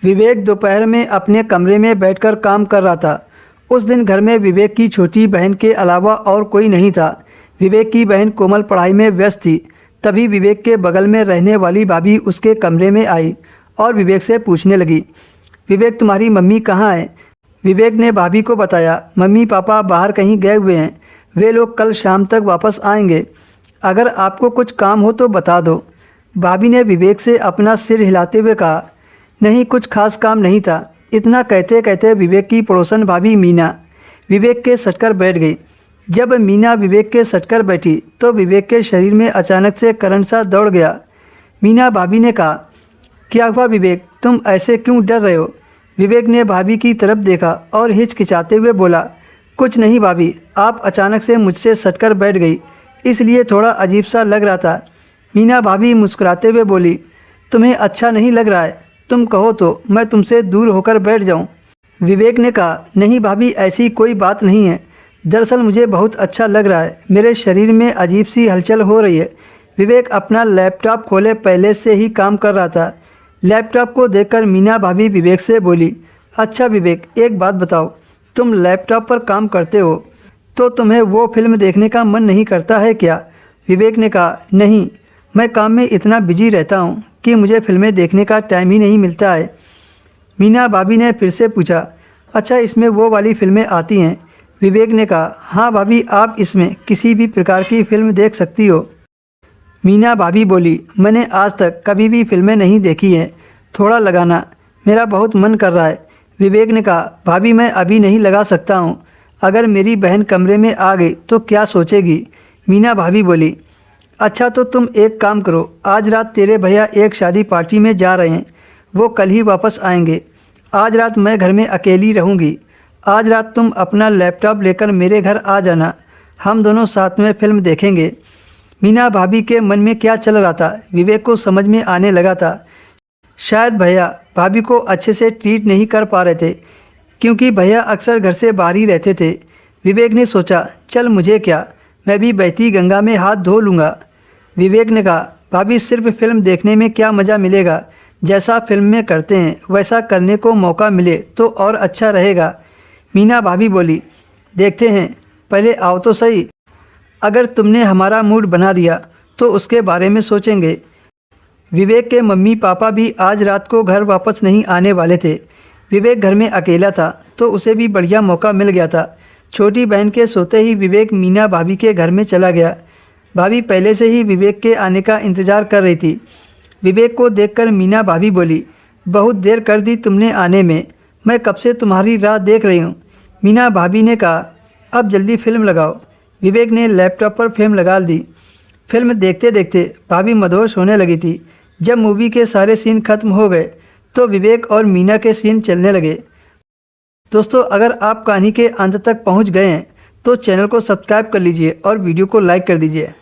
विवेक दोपहर में अपने कमरे में बैठकर काम कर रहा था। उस दिन घर में विवेक की छोटी बहन के अलावा और कोई नहीं था। विवेक की बहन कोमल पढ़ाई में व्यस्त थी। तभी विवेक के बगल में रहने वाली भाभी उसके कमरे में आई और विवेक से पूछने लगी, विवेक तुम्हारी मम्मी कहाँ है? विवेक ने भाभी को बताया, मम्मी पापा बाहर कहीं गए हुए हैं, वे लोग कल शाम तक वापस आएंगे। अगर आपको कुछ काम हो तो बता दो। भाभी ने विवेक से अपना सिर हिलाते हुए कहा, नहीं कुछ खास काम नहीं था। इतना कहते कहते विवेक की पड़ोसन भाभी मीना विवेक के सटकर बैठ गई। जब मीना विवेक के सटकर बैठी तो विवेक के शरीर में अचानक से करंट सा दौड़ गया। मीना भाभी ने कहा, क्या हुआ विवेक, तुम ऐसे क्यों डर रहे हो? विवेक ने भाभी की तरफ देखा और हिचकिचाते हुए बोला, कुछ नहीं भाभी, आप अचानक से मुझसे सटकर बैठ गई, इसलिए थोड़ा अजीब सा लग रहा था। मीना भाभी मुस्कुराते हुए बोली, तुम्हें अच्छा नहीं लग रहा है? तुम कहो तो मैं तुमसे दूर होकर बैठ जाऊं। विवेक ने कहा, नहीं भाभी ऐसी कोई बात नहीं है, दरअसल मुझे बहुत अच्छा लग रहा है, मेरे शरीर में अजीब सी हलचल हो रही है। विवेक अपना लैपटॉप खोले पहले से ही काम कर रहा था। लैपटॉप को देखकर मीना भाभी विवेक से बोली, अच्छा विवेक एक बात बताओ, तुम लैपटॉप पर काम करते हो तो तुम्हें वो फिल्म देखने का मन नहीं करता है क्या? विवेक ने कहा, नहीं, मैं काम में इतना बिजी रहता हूँ कि मुझे फिल्में देखने का टाइम ही नहीं मिलता है। मीना भाभी ने फिर से पूछा, अच्छा इसमें वो वाली फिल्में आती हैं? विवेक ने कहा, हाँ भाभी, आप इसमें किसी भी प्रकार की फिल्म देख सकती हो। मीना भाभी बोली, मैंने आज तक कभी भी फिल्में नहीं देखी हैं, थोड़ा लगाना, मेरा बहुत मन कर रहा है। विवेक ने कहा, भाभी मैं अभी नहीं लगा सकता हूँ, अगर मेरी बहन कमरे में आ गई तो क्या सोचेगी? मीना भाभी बोली, अच्छा तो तुम एक काम करो, आज रात तेरे भैया एक शादी पार्टी में जा रहे हैं, वो कल ही वापस आएंगे। आज रात मैं घर में अकेली रहूँगी। आज रात तुम अपना लैपटॉप लेकर मेरे घर आ जाना, हम दोनों साथ में फिल्म देखेंगे। मीना भाभी के मन में क्या चल रहा था विवेक को समझ में आने लगा था। शायद भैया भाभी को अच्छे से ट्रीट नहीं कर पा रहे थे, क्योंकि भैया अक्सर घर से बाहर ही रहते थे। विवेक ने सोचा, चल मुझे क्या, मैं भी बहती गंगा में हाथ धो लूँगा। विवेक ने कहा, भाभी सिर्फ फिल्म देखने में क्या मज़ा मिलेगा, जैसा फिल्म में करते हैं वैसा करने को मौका मिले तो और अच्छा रहेगा। मीना भाभी बोली, देखते हैं, पहले आओ तो सही, अगर तुमने हमारा मूड बना दिया तो उसके बारे में सोचेंगे। विवेक के मम्मी पापा भी आज रात को घर वापस नहीं आने वाले थे। विवेक घर में अकेला था तो उसे भी बढ़िया मौका मिल गया था। छोटी बहन के सोते ही विवेक मीना भाभी के घर में चला गया। भाभी पहले से ही विवेक के आने का इंतज़ार कर रही थी। विवेक को देखकर मीना भाभी बोली, बहुत देर कर दी तुमने आने में, मैं कब से तुम्हारी राह देख रही हूँ। मीना भाभी ने कहा, अब जल्दी फिल्म लगाओ। विवेक ने लैपटॉप पर फिल्म लगा दी। फिल्म देखते देखते भाभी मदहोश होने लगी थी। जब मूवी के सारे सीन खत्म हो गए तो विवेक और मीना के सीन चलने लगे। दोस्तों, अगर आप कहानी के अंत तक पहुंच गए हैं तो चैनल को सब्सक्राइब कर लीजिए और वीडियो को लाइक कर दीजिए।